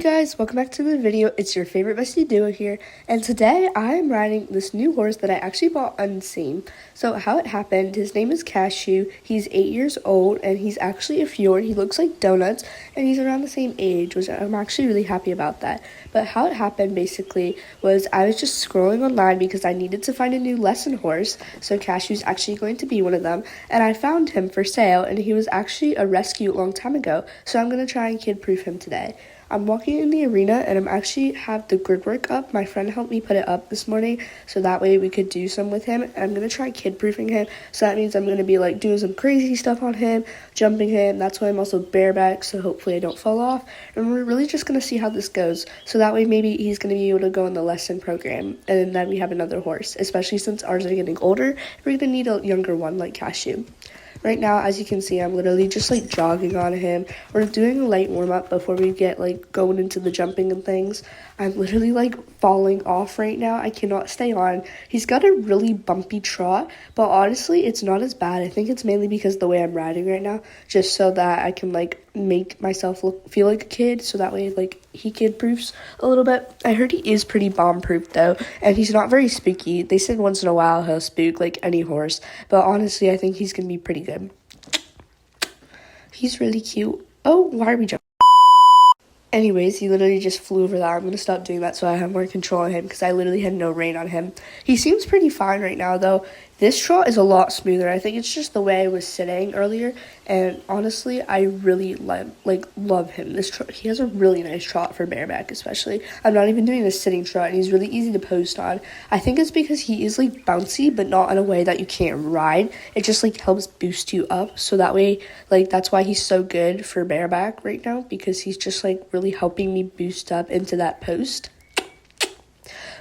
Guys, welcome back to the video. It's your favorite bestie duo here, and today I'm riding this new horse that I actually bought unseen. So how it happened, his name is Cashew, he's 8 years old, and he's actually a fjord. He looks like donuts, and he's around the same age, which I'm actually really happy about that. But how it happened basically was I was just scrolling online because I needed to find a new lesson horse, so Cashew's actually going to be one of them, and I found him for sale, and he was actually a rescue a long time ago, so I'm going to try and kid-proof him today. I'm walking in the arena and I'm actually have the grid work up. My friend helped me put it up this morning so that way we could do some with him. And I'm going to try kid-proofing him. So that means I'm going to be like doing some crazy stuff on him, jumping him. That's why I'm also bareback, so hopefully I don't fall off. And we're really just going to see how this goes. So that way maybe he's going to be able to go in the lesson program. And then we have another horse, especially since ours are getting older. We're going to need a younger one like Cashew. Right now, as you can see, I'm literally just like jogging on him. We're doing a light warm-up before we get like going into the jumping and things. I'm literally like falling off right now. I cannot stay on. He's got a really bumpy trot, but honestly, it's not as bad. I think it's mainly because of the way I'm riding right now, just so that I can like make myself feel like a kid, so that way like he kid-proofs a little bit. I heard he is pretty bomb-proof though, and he's not very spooky. They said once in a while he'll spook like any horse, but honestly, I think he's gonna be pretty good. He's really cute. Oh, why are we jumping? Anyways, he literally just flew over that. I'm going to stop doing that so I have more control of him because I literally had no rein on him. He seems pretty fine right now, though. This trot is a lot smoother. I think it's just the way I was sitting earlier. And honestly, I really love him. He has a really nice trot for bareback, especially. I'm not even doing a sitting trot, and he's really easy to post on. I think it's because he is like bouncy, but not in a way that you can't ride. It just like helps boost you up. So that way, like that's why he's so good for bareback right now, because he's just like really helping me boost up into that post.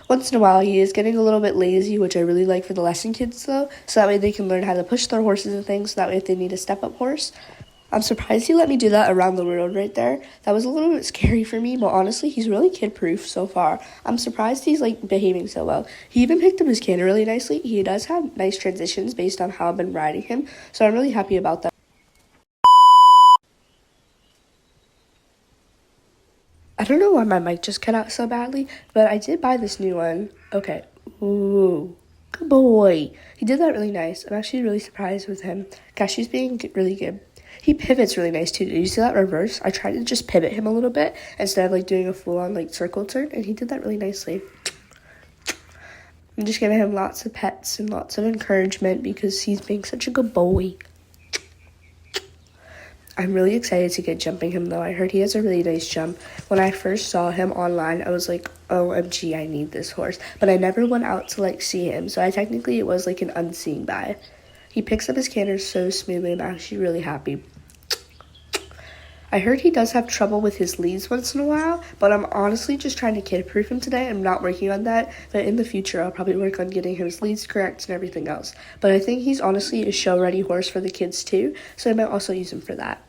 Once in a while, he is getting a little bit lazy, which I really like for the lesson kids, though, so that way they can learn how to push their horses and things, so that way if they need a step-up horse. I'm surprised he let me do that around the road right there. That was a little bit scary for me, but honestly, he's really kid-proof so far. I'm surprised he's, like, behaving so well. He even picked up his canter really nicely. He does have nice transitions based on how I've been riding him, so I'm really happy about that. I don't know why my mic just cut out so badly, but I did buy this new one. Okay. Ooh. Good boy. He did that really nice. I'm actually really surprised with him. Cashew's being really good. He pivots really nice too. Did you see that reverse? I tried to just pivot him a little bit instead of like doing a full-on like circle turn, and he did that really nicely. I'm just giving him lots of pets and lots of encouragement because he's being such a good boy. I'm really excited to get jumping him, though. I heard he has a really nice jump. When I first saw him online, I was like, OMG, I need this horse. But I never went out to, like, see him. So it was, like, an unseen buy. He picks up his canter so smoothly. I'm actually really happy. I heard he does have trouble with his leads once in a while, but I'm honestly just trying to kid-proof him today. I'm not working on that, but in the future, I'll probably work on getting his leads correct and everything else. But I think he's honestly a show-ready horse for the kids, too, so I might also use him for that.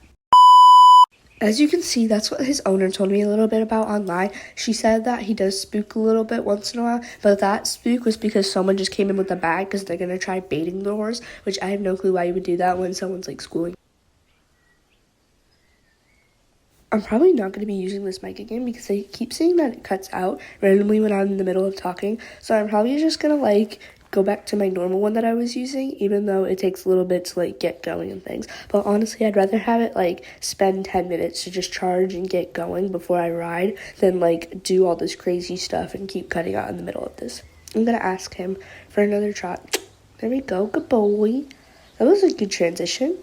As you can see, that's what his owner told me a little bit about online. She said that he does spook a little bit once in a while, but that spook was because someone just came in with a bag because they're going to try baiting the horse, which I have no clue why you would do that when someone's, like, schooling. I'm probably not going to be using this mic again because I keep seeing that it cuts out randomly when I'm in the middle of talking, so I'm probably just going to, like, go back to my normal one that I was using, even though it takes a little bit to like get going and things. But honestly, I'd rather have it like spend 10 minutes to just charge and get going before I ride than like do all this crazy stuff and keep cutting out in the middle of this. I'm gonna ask him for another trot. There we go, good boy. That was a good transition.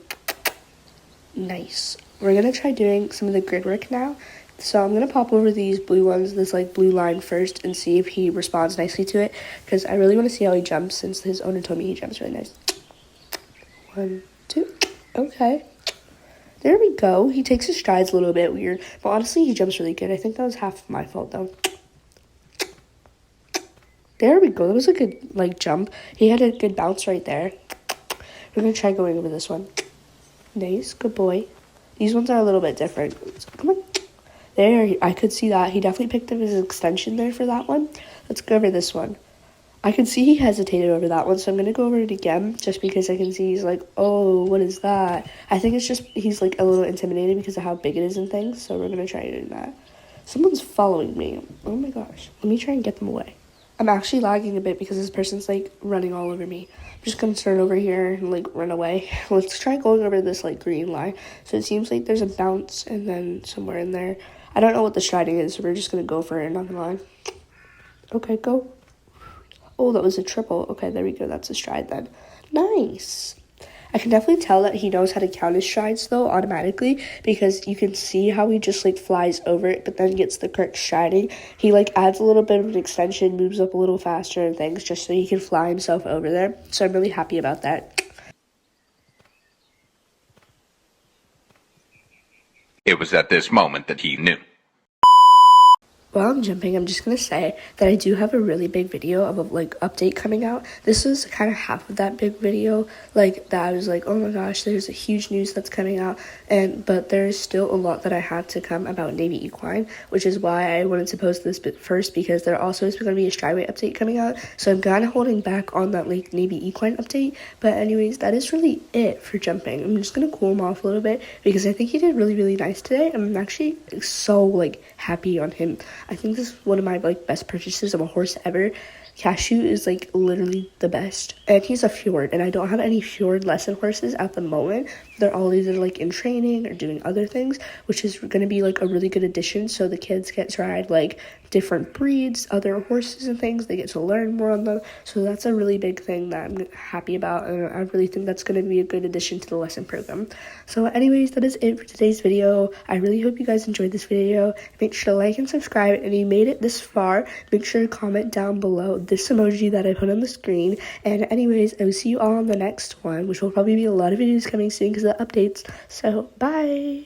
Nice. We're gonna try doing some of the grid work now. So I'm going to pop over these blue ones, this like blue line first, and see if he responds nicely to it, because I really want to see how he jumps since his owner told me he jumps really nice. 1, 2, okay. There we go. He takes his strides a little bit weird, but honestly he jumps really good. I think that was half of my fault though. There we go. That was a good like jump. He had a good bounce right there. We're going to try going over this one. Nice, good boy. These ones are a little bit different. So, come on. There, I could see that. He definitely picked up his extension there for that one. Let's go over this one. I could see he hesitated over that one, so I'm going to go over it again just because I can see he's like, oh, what is that? I think it's just he's like a little intimidated because of how big it is and things, so we're going to try doing that. Someone's following me. Oh my gosh. Let me try and get them away. I'm actually lagging a bit because this person's like running all over me. I'm just gonna turn over here and like run away. Let's try going over this like green line. So it seems like there's a bounce and then somewhere in there. I don't know what the striding is, so we're just gonna go for it, not gonna lie. Okay, go. Oh, that was a triple. Okay, there we go. That's a stride then. Nice. I can definitely tell that he knows how to count his strides though automatically, because you can see how he just like flies over it but then gets the correct striding. He like adds a little bit of an extension, moves up a little faster and things just so he can fly himself over there. So I'm really happy about that. It was at this moment that he knew. While I'm jumping, I'm just going to say that I do have a really big video of a like update coming out. This was kind of half of that big video, like that I was like, oh my gosh, there's a huge news that's coming out, but there's still a lot that I have to come about Navy Equine, which is why I wanted to post this bit first, because there also is going to be a Striveway update coming out, so I'm kind of holding back on that like Navy Equine update. But anyways, that is really it for jumping. I'm just going to cool him off a little bit because I think he did really, really nice today. I'm actually so like happy on him. I think this is one of my like best purchases of a horse ever. Cashew is like literally the best, and he's a fjord, and I don't have any fjord lesson horses at the moment. They're all either like in training or doing other things, which is going to be like a really good addition, so the kids get to ride like different breeds, other horses and things. They get to learn more on them, so that's a really big thing that I'm happy about, and I really think that's going to be a good addition to the lesson program. So anyways, that is it for today's video. I really hope you guys enjoyed this video. Make sure to like and subscribe, and if you made it this far, make sure to comment down below this emoji that I put on the screen. And anyways, I will see you all on the next one, which will probably be a lot of videos coming soon because of the updates. So bye.